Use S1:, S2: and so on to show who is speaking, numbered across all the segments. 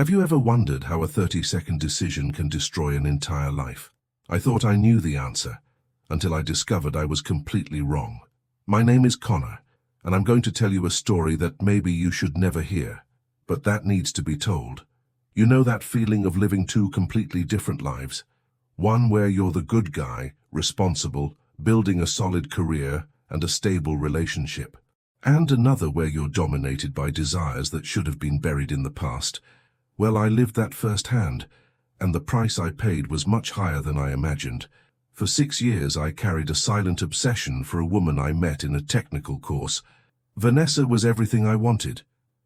S1: Have you ever wondered how a 30-second decision can destroy an entire life? I thought I knew the answer, until I discovered I was completely wrong. My name is Connor, and I'm going to tell you a story that maybe you should never hear, but that needs to be told. You know that feeling of living two completely different lives? One where you're the good guy, responsible, building a solid career and a stable relationship. And another where you're dominated by desires that should have been buried in the past. Well, I lived that firsthand, and the price I paid was much higher than I imagined. For 6 years I carried a silent obsession for a woman I met in a technical course. Vanessa was everything I wanted,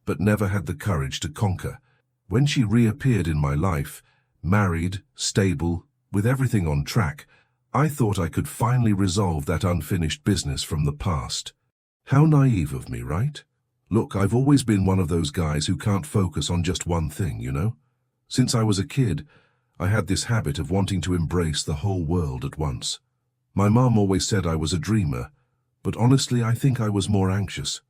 S1: but never had the courage to conquer. When she reappeared in my life, married, stable, with everything on track, I thought I could finally resolve that unfinished business from the past. How naive of me, right? Look, I've always been one of those guys who can't focus on just one thing, you know? Since I was a kid, I had this habit of wanting to embrace the whole world at once. My mom always said I was a dreamer, but honestly I think I was more anxious.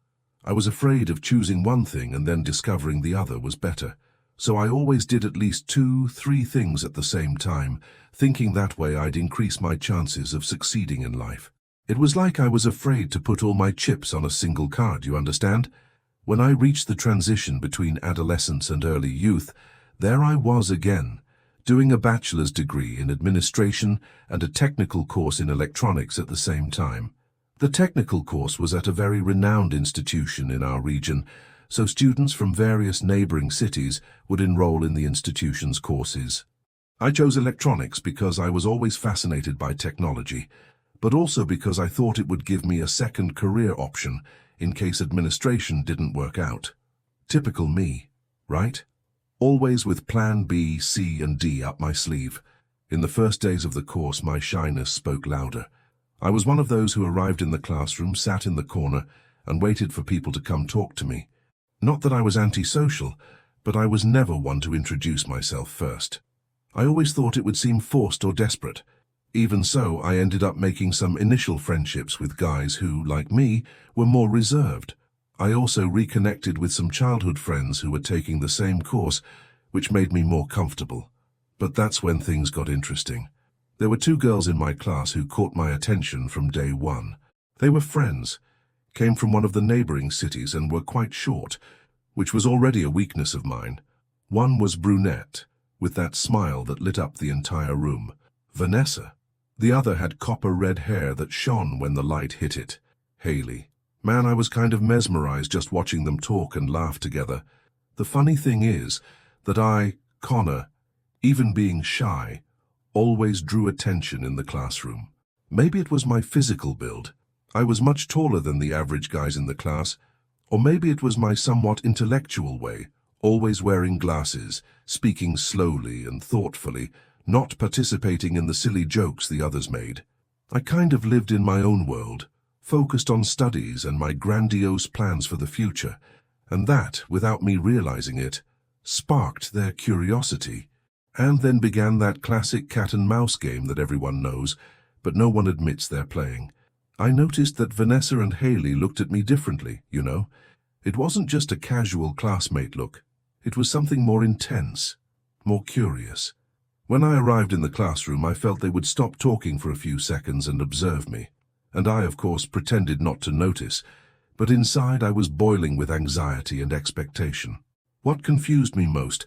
S1: I was afraid of choosing one thing and then discovering the other was better. So I always did at least 2-3 things at the same time, thinking that way I'd increase my chances of succeeding in life. It was like I was afraid to put all my chips on a single card, you understand? When I reached the transition between adolescence and early youth, there I was again, doing a bachelor's degree in administration and a technical course in electronics at the same time. The technical course was at a very renowned institution in our region, so students from various neighboring cities would enroll in the institution's courses. I chose electronics because I was always fascinated by technology, but also because I thought it would give me a second career option in case administration didn't work out. Typical me, right? Always with plan B, C, and D up my sleeve. In the first days of the course, my shyness spoke louder. I was one of those who arrived in the classroom, sat in the corner, and waited for people to come talk to me. Not that I was antisocial, but I was never one to introduce myself first. I always thought it would seem forced or desperate. Even so, I ended up making some initial friendships with guys who, like me, were more reserved. I also reconnected with some childhood friends who were taking the same course, which made me more comfortable. But that's when things got interesting. There were 2 girls in my class who caught my attention from day one. They were friends, came from one of the neighboring cities and were quite short, which was already a weakness of mine. One was brunette, with that smile that lit up the entire room, Vanessa. The other had copper-red hair that shone when the light hit it, Haley. Man, I was kind of mesmerized just watching them talk and laugh together. The funny thing is that I, Connor, even being shy, always drew attention in the classroom. Maybe it was my physical build. I was much taller than the average guys in the class, or maybe it was my somewhat intellectual way, always wearing glasses, speaking slowly and thoughtfully, not participating in the silly jokes the others made. I kind of lived in my own world, focused on studies and my grandiose plans for the future, and that, without me realizing it, sparked their curiosity. And then began that classic cat-and-mouse game that everyone knows, but no one admits they're playing. I noticed that Vanessa and Haley looked at me differently, you know. It wasn't just a casual classmate look. It was something more intense, more curious. When I arrived in the classroom, I felt they would stop talking for a few seconds and observe me. And I, of course, pretended not to notice, but inside I was boiling with anxiety and expectation. What confused me most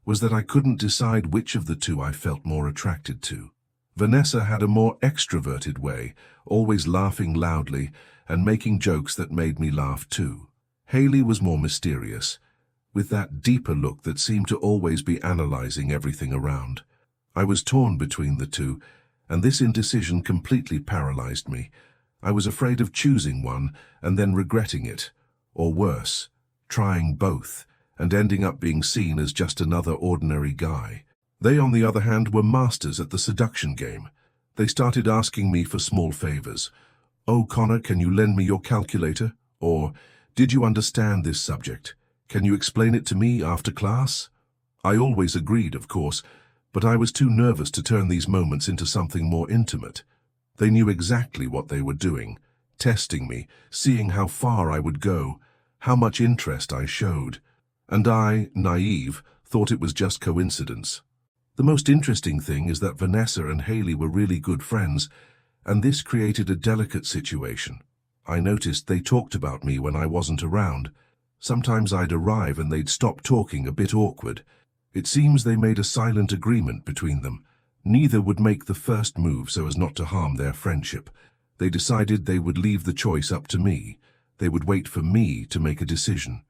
S1: was that I couldn't decide which of the 2 I felt more attracted to. Vanessa had a more extroverted way, always laughing loudly and making jokes that made me laugh too. Haley was more mysterious, with that deeper look that seemed to always be analyzing everything around. I was torn between the 2, and this indecision completely paralyzed me. I was afraid of choosing one and then regretting it, or worse, trying both and ending up being seen as just another ordinary guy. They, on the other hand, were masters at the seduction game. They started asking me for small favors. "Oh, Connor, can you lend me your calculator?" Or, "Did you understand this subject? Can you explain it to me after class?" I always agreed, of course, but I was too nervous to turn these moments into something more intimate. They knew exactly what they were doing, testing me, seeing how far I would go, how much interest I showed. And I, naive, thought it was just coincidence. The most interesting thing is that Vanessa and Haley were really good friends, and this created a delicate situation. I noticed they talked about me when I wasn't around. Sometimes I'd arrive and they'd stop talking, a bit awkward. It seems they made a silent agreement between them. Neither would make the first move so as not to harm their friendship. They decided they would leave the choice up to me. They would wait for me to make a decision.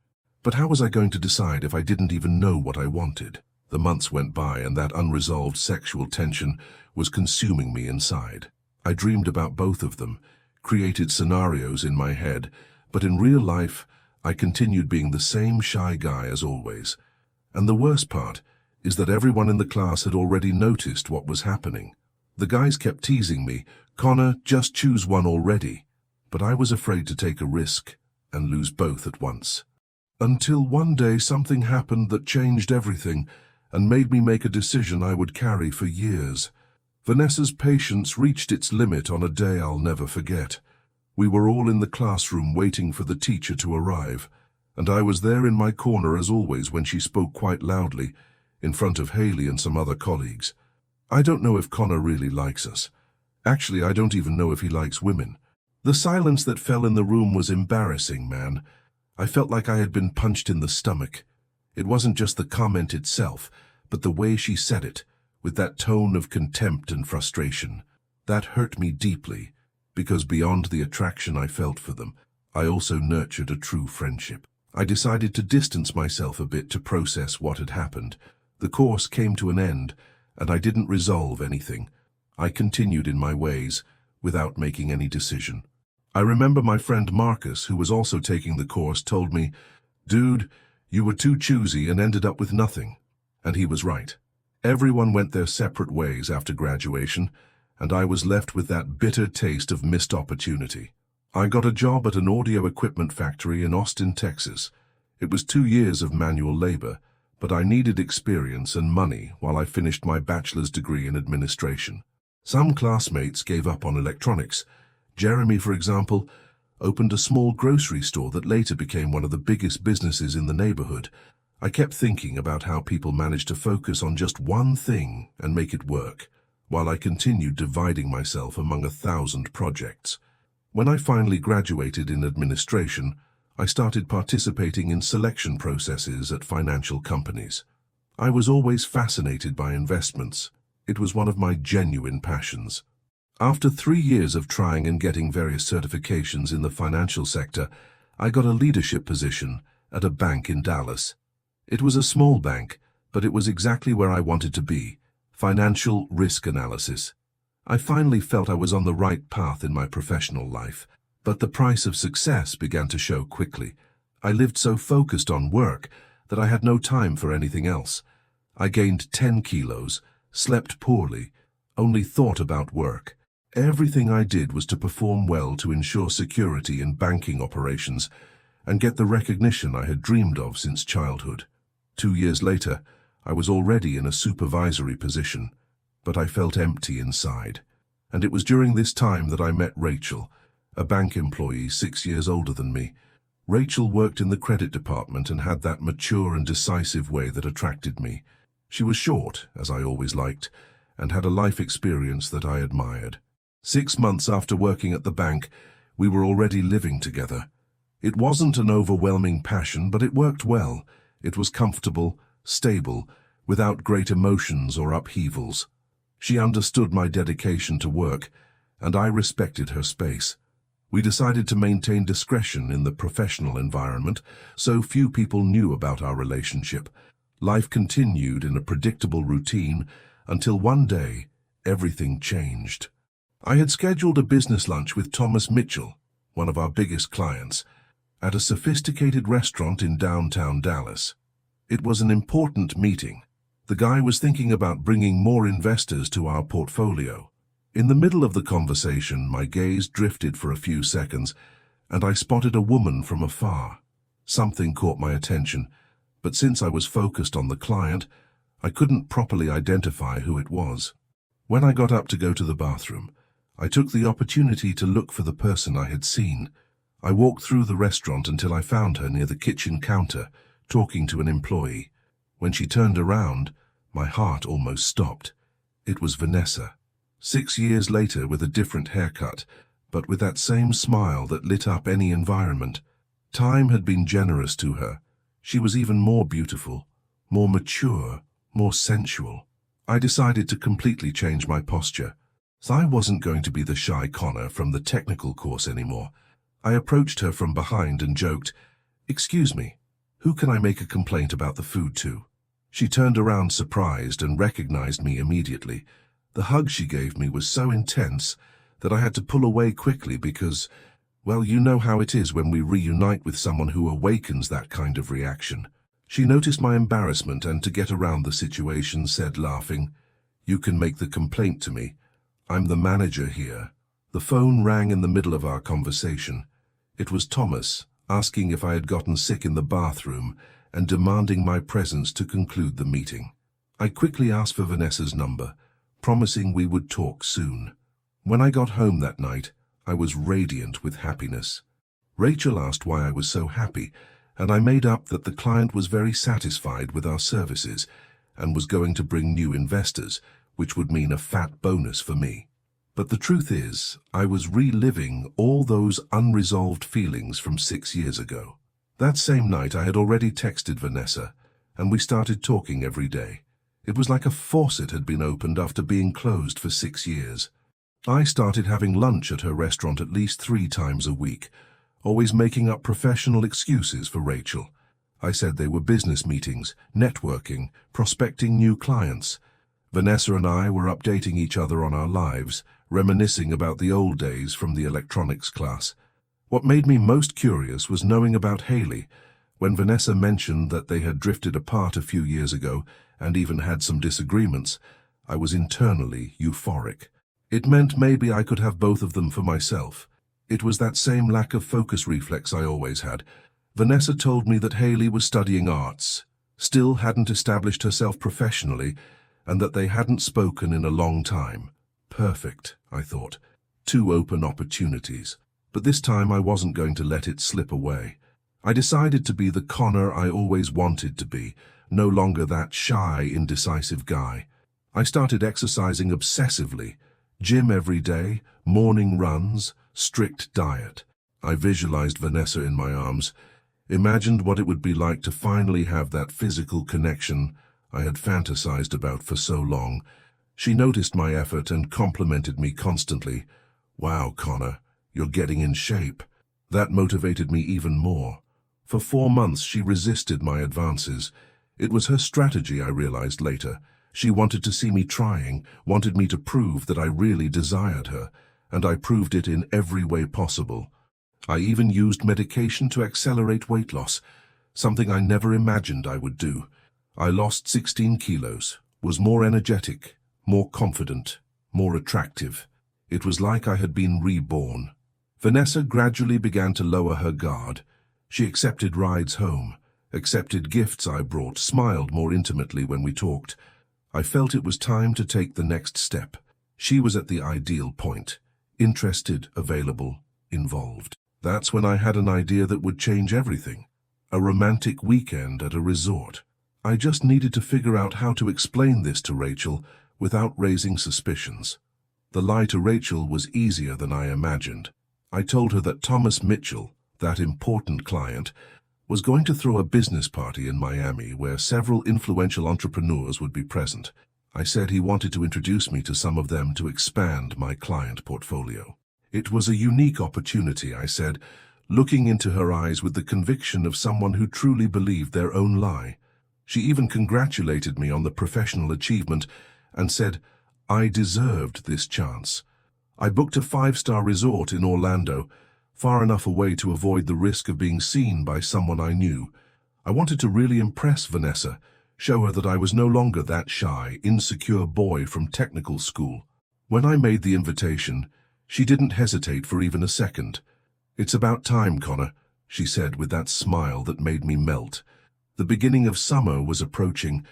S1: But how was I going to decide if I didn't even know what I wanted? The months went by and that unresolved sexual tension was consuming me inside. I dreamed about both of them, created scenarios in my head, but in real life, I continued being the same shy guy as always. And the worst part is that everyone in the class had already noticed what was happening. The guys kept teasing me, "Connor, just choose one already." But I was afraid to take a risk and lose both at once. Until one day something happened that changed everything and made me make a decision I would carry for years. Vanessa's patience reached its limit on a day I'll never forget. We were all in the classroom waiting for the teacher to arrive, and I was there in my corner as always when she spoke quite loudly, in front of Haley and some other colleagues. I don't know if Connor really likes us. Actually, I don't even know if he likes women. The silence that fell in the room was embarrassing, man. I felt like I had been punched in the stomach. It wasn't just the comment itself, but the way she said it, with that tone of contempt and frustration. That hurt me deeply, because beyond the attraction I felt for them, I also nurtured a true friendship. I decided to distance myself a bit to process what had happened. The course came to an end, and I didn't resolve anything. I continued in my ways, without making any decision. I remember my friend Marcus, who was also taking the course, told me, "Dude, you were too choosy and ended up with nothing." And he was right. Everyone went their separate ways after graduation, and I was left with that bitter taste of missed opportunity. I got a job at an audio equipment factory in Austin, Texas. It was 2 years of manual labor, but I needed experience and money while I finished my bachelor's degree in administration. Some classmates gave up on electronics. Jeremy, for example, opened a small grocery store that later became one of the biggest businesses in the neighborhood. I kept thinking about how people manage to focus on just one thing and make it work, while I continued dividing myself among 1,000 projects. When I finally graduated in administration, I started participating in selection processes at financial companies. I was always fascinated by investments. It was one of my genuine passions. After 3 years of trying and getting various certifications in the financial sector, I got a leadership position at a bank in Dallas. It was a small bank, but it was exactly where I wanted to be: financial risk analysis. I finally felt I was on the right path in my professional life, but the price of success began to show quickly. I lived so focused on work that I had no time for anything else. I gained 10 kilos, slept poorly, only thought about work. Everything I did was to perform well to ensure security in banking operations and get the recognition I had dreamed of since childhood. 2 years later, I was already in a supervisory position, but I felt empty inside. And it was during this time that I met Rachel, a bank employee 6 years older than me. Rachel worked in the credit department and had that mature and decisive way that attracted me. She was short, as I always liked, and had a life experience that I admired. 6 months after working at the bank, we were already living together. It wasn't an overwhelming passion, but it worked well. It was comfortable, stable, without great emotions or upheavals. She understood my dedication to work, and I respected her space. We decided to maintain discretion in the professional environment, so few people knew about our relationship. Life continued in a predictable routine until one day, everything changed. I had scheduled a business lunch with Thomas Mitchell, one of our biggest clients, at a sophisticated restaurant in downtown Dallas. It was an important meeting. The guy was thinking about bringing more investors to our portfolio. In the middle of the conversation, my gaze drifted for a few seconds, and I spotted a woman from afar. Something caught my attention, but since I was focused on the client, I couldn't properly identify who it was. When I got up to go to the bathroom, I took the opportunity to look for the person I had seen. I walked through the restaurant until I found her near the kitchen counter, talking to an employee. When she turned around, my heart almost stopped. It was Vanessa. 6 years later, with a different haircut, but with that same smile that lit up any environment. Time had been generous to her. She was even more beautiful, more mature, more sensual. I decided to completely change my posture. So I wasn't going to be the shy Connor from the technical course anymore. I approached her from behind and joked, "Excuse me, who can I make a complaint about the food to?" She turned around surprised and recognized me immediately. The hug she gave me was so intense that I had to pull away quickly because, well, you know how it is when we reunite with someone who awakens that kind of reaction. She noticed my embarrassment and, to get around the situation, said, laughing, "You can make the complaint to me. I'm the manager here." The phone rang in the middle of our conversation. It was Thomas, asking if I had gotten sick in the bathroom and demanding my presence to conclude the meeting. I quickly asked for Vanessa's number, promising we would talk soon. When I got home that night, I was radiant with happiness. Rachel asked why I was so happy, and I made up that the client was very satisfied with our services and was going to bring new investors, which would mean a fat bonus for me. But the truth is, I was reliving all those unresolved feelings from 6 years ago. That same night I had already texted Vanessa, and we started talking every day. It was like a faucet had been opened after being closed for 6 years. I started having lunch at her restaurant at least 3 times a week, always making up professional excuses for Rachel. I said they were business meetings, networking, prospecting new clients. Vanessa and I were updating each other on our lives, reminiscing about the old days from the electronics class. What made me most curious was knowing about Haley. When Vanessa mentioned that they had drifted apart a few years ago and even had some disagreements, I was internally euphoric. It meant maybe I could have both of them for myself. It was that same lack of focus reflex I always had. Vanessa told me that Haley was studying arts, still hadn't established herself professionally, and that they hadn't spoken in a long time. Perfect, I thought. 2 open opportunities. But this time I wasn't going to let it slip away. I decided to be the Connor I always wanted to be, no longer that shy, indecisive guy. I started exercising obsessively. Gym every day, morning runs, strict diet. I visualized Vanessa in my arms, imagined what it would be like to finally have that physical connection I had fantasized about for so long. She noticed my effort and complimented me constantly. "Wow, Connor, you're getting in shape." That motivated me even more. For 4 months she resisted my advances. It was her strategy, I realized later. She wanted to see me trying, wanted me to prove that I really desired her, and I proved it in every way possible. I even used medication to accelerate weight loss, something I never imagined I would do. I lost 16 kilos, was more energetic, more confident, more attractive. It was like I had been reborn. Vanessa gradually began to lower her guard. She accepted rides home, accepted gifts I brought, smiled more intimately when we talked. I felt it was time to take the next step. She was at the ideal point. Interested, available, involved. That's when I had an idea that would change everything. A romantic weekend at a resort. I just needed to figure out how to explain this to Rachel without raising suspicions. The lie to Rachel was easier than I imagined. I told her that Thomas Mitchell, that important client, was going to throw a business party in Miami where several influential entrepreneurs would be present. I said he wanted to introduce me to some of them to expand my client portfolio. It was a unique opportunity, I said, looking into her eyes with the conviction of someone who truly believed their own lie. She even congratulated me on the professional achievement and said, I deserved this chance. I booked a 5-star resort in Orlando, far enough away to avoid the risk of being seen by someone I knew. I wanted to really impress Vanessa, show her that I was no longer that shy, insecure boy from technical school. When I made the invitation, she didn't hesitate for even a second. "It's about time, Connor," she said with that smile that made me melt. The beginning of summer was approaching,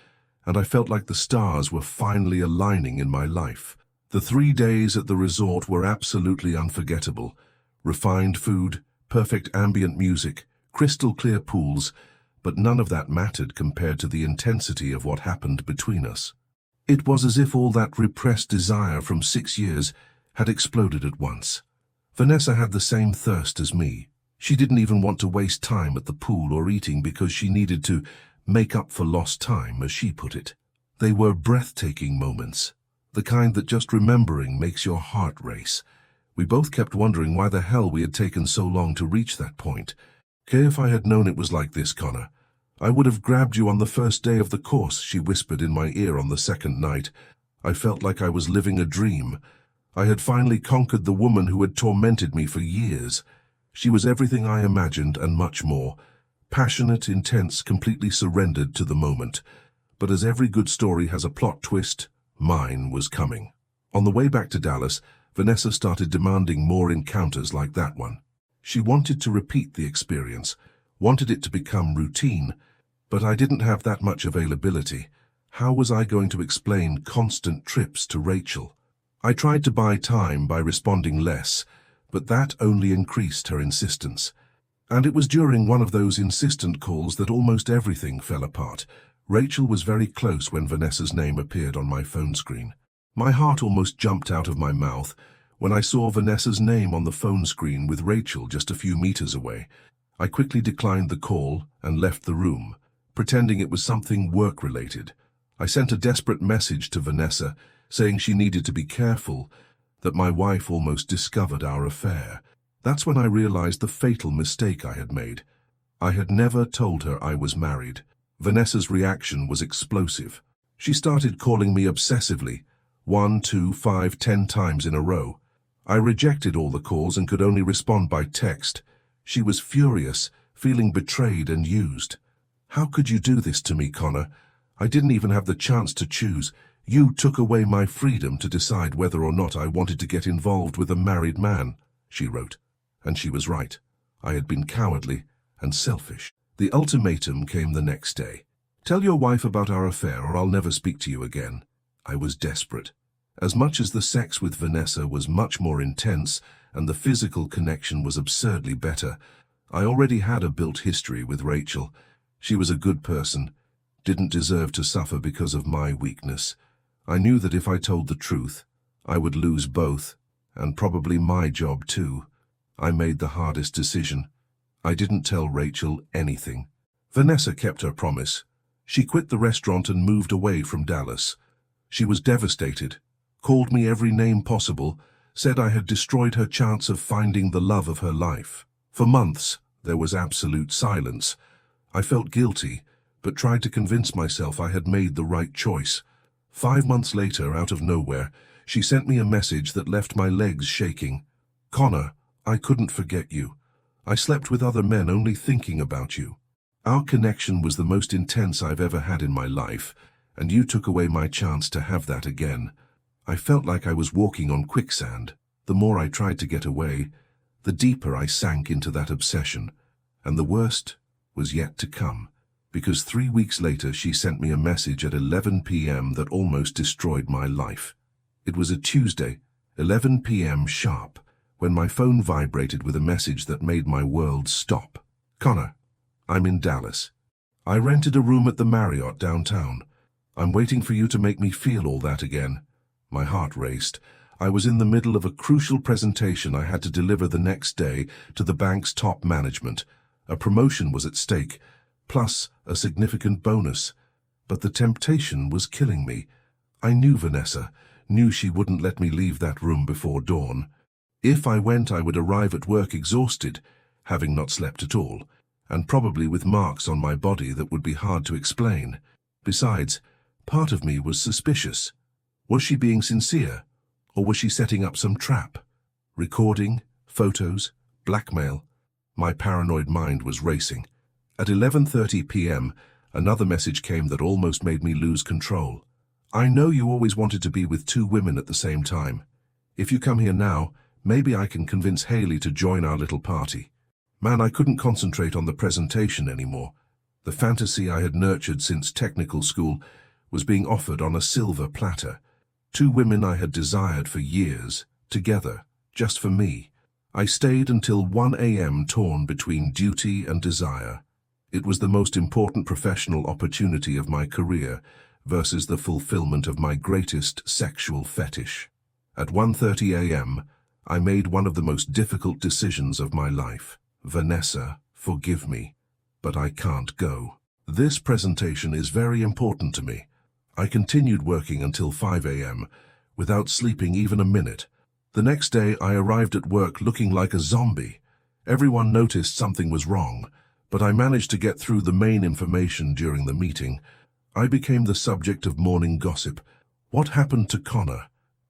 S1: and I felt like the stars were finally aligning in my life. The 3 days at the resort were absolutely unforgettable. Refined food, perfect ambient music, crystal clear pools, but none of that mattered compared to the intensity of what happened between us. It was as if all that repressed desire from 6 years had exploded at once. Vanessa had the same thirst as me. She didn't even want to waste time at the pool or eating because she needed to make up for lost time, as she put it. They were breathtaking moments, the kind that just remembering makes your heart race. We both kept wondering why the hell we had taken so long to reach that point. If I had known it was like this, Connor, I would have grabbed you on the first day of the course, she whispered in my ear on the second night. I felt like I was living a dream. I had finally conquered the woman who had tormented me for years. She was everything I imagined and much more. Passionate, intense, completely surrendered to the moment. But as every good story has a plot twist, mine was coming. On the way back to Dallas, Vanessa started demanding more encounters like that one. She wanted to repeat the experience, wanted it to become routine, but I didn't have that much availability. How was I going to explain constant trips to Rachel? I tried to buy time by responding less, but that only increased her insistence. And it was during one of those insistent calls that almost everything fell apart. Rachel was very close when Vanessa's name appeared on my phone screen. My heart almost jumped out of my mouth when I saw Vanessa's name on the phone screen with Rachel just a few meters away. I quickly declined the call and left the room, pretending it was something work-related. I sent a desperate message to Vanessa, saying she needed to be careful, that my wife almost discovered our affair. That's when I realized the fatal mistake I had made. I had never told her I was married. Vanessa's reaction was explosive. She started calling me obsessively, 1, 2, 5, 10 times in a row. I rejected all the calls and could only respond by text. She was furious, feeling betrayed and used. How could you do this to me, Connor? I didn't even have the chance to choose. You took away my freedom to decide whether or not I wanted to get involved with a married man, she wrote. And she was right. I had been cowardly and selfish. The ultimatum came the next day. Tell your wife about our affair or I'll never speak to you again. I was desperate. As much as the sex with Vanessa was much more intense and the physical connection was absurdly better, I already had a built history with Rachel. She was a good person, didn't deserve to suffer because of my weakness. I knew that if I told the truth, I would lose both, and probably my job too. I made the hardest decision. I didn't tell Rachel anything. Vanessa kept her promise. She quit the restaurant and moved away from Dallas. She was devastated, called me every name possible, said I had destroyed her chance of finding the love of her life. For months, there was absolute silence. I felt guilty, but tried to convince myself I had made the right choice. 5 months later, out of nowhere, she sent me a message that left my legs shaking. Connor, I couldn't forget you. I slept with other men only thinking about you. Our connection was the most intense I've ever had in my life, and you took away my chance to have that again. I felt like I was walking on quicksand. The more I tried to get away, the deeper I sank into that obsession. And the worst was yet to come, because 3 weeks later she sent me a message at 11 p.m. that almost destroyed my life. It was a Tuesday, 11 p.m. sharp, when my phone vibrated with a message that made my world stop. Connor, I'm in Dallas. I rented a room at the Marriott downtown. I'm waiting for you to make me feel all that again. My heart raced. I was in the middle of a crucial presentation I had to deliver the next day to the bank's top management. A promotion was at stake, plus a significant bonus. But the temptation was killing me. I knew Vanessa, knew she wouldn't let me leave that room before dawn. If I went, I would arrive at work exhausted, having not slept at all, and probably with marks on my body that would be hard to explain. Besides, part of me was suspicious. Was she being sincere, or was she setting up some trap? Recording, photos, blackmail. My paranoid mind was racing. At 11:30 p.m., another message came that almost made me lose control. I know you always wanted to be with 2 women at the same time. If you come here now, maybe I can convince Haley to join our little party. Man, I couldn't concentrate on the presentation anymore. The fantasy I had nurtured since technical school was being offered on a silver platter. 2 women I had desired for years, together, just for me. I stayed until 1 a.m. torn between duty and desire. It was the most important professional opportunity of my career versus the fulfillment of my greatest sexual fetish. At 1:30 a.m., I made one of the most difficult decisions of my life. Vanessa, forgive me, but I can't go. This presentation is very important to me. I continued working until 5 a.m. without sleeping even a minute. The next day, I arrived at work looking like a zombie. Everyone noticed something was wrong, but I managed to get through the main information during the meeting. I became the subject of morning gossip. What happened to Connor?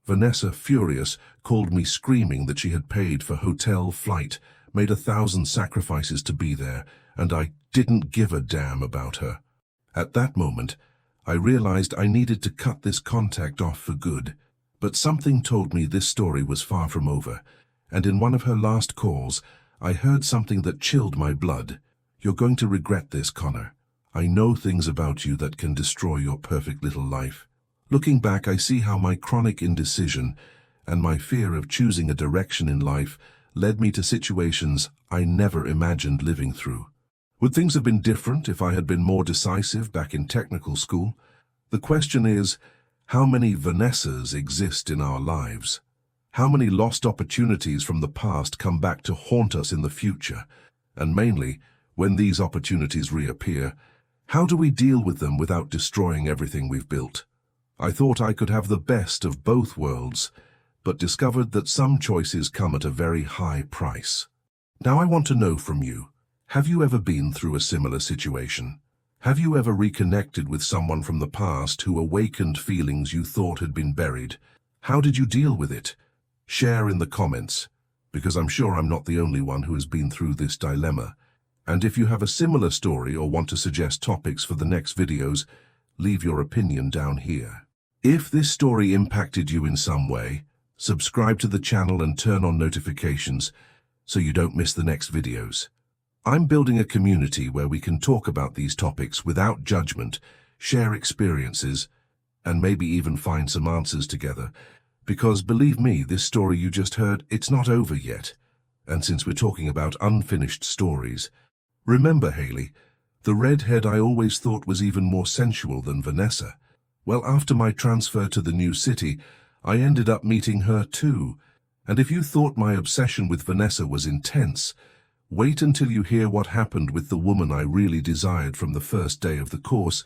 S1: Vanessa, furious, called me screaming that she had paid for hotel, flight, made 1,000 sacrifices to be there, and I didn't give a damn about her. At that moment, I realized I needed to cut this contact off for good. But something told me this story was far from over, and in one of her last calls, I heard something that chilled my blood. You're going to regret this, Connor. I know things about you that can destroy your perfect little life. Looking back, I see how my chronic indecision and my fear of choosing a direction in life led me to situations I never imagined living through. Would things have been different if I had been more decisive back in technical school? The question is, how many Vanessas exist in our lives? How many lost opportunities from the past come back to haunt us in the future? And mainly, when these opportunities reappear, how do we deal with them without destroying everything we've built? I thought I could have the best of both worlds, but discovered that some choices come at a very high price. Now I want to know from you, have you ever been through a similar situation? Have you ever reconnected with someone from the past who awakened feelings you thought had been buried? How did you deal with it? Share in the comments, because I'm sure I'm not the only one who has been through this dilemma. And if you have a similar story or want to suggest topics for the next videos, leave your opinion down here. If this story impacted you in some way, subscribe to the channel and turn on notifications so you don't miss the next videos. I'm building a community where we can talk about these topics without judgment, share experiences, and maybe even find some answers together. Because believe me, this story you just heard, it's not over yet. And since we're talking about unfinished stories, remember Haley, the redhead I always thought was even more sensual than Vanessa. Well, after my transfer to the new city, I ended up meeting her too. And if you thought my obsession with Vanessa was intense, wait until you hear what happened with the woman I really desired from the first day of the course.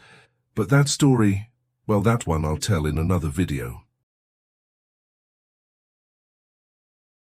S1: But that story, well, that one I'll tell in another video.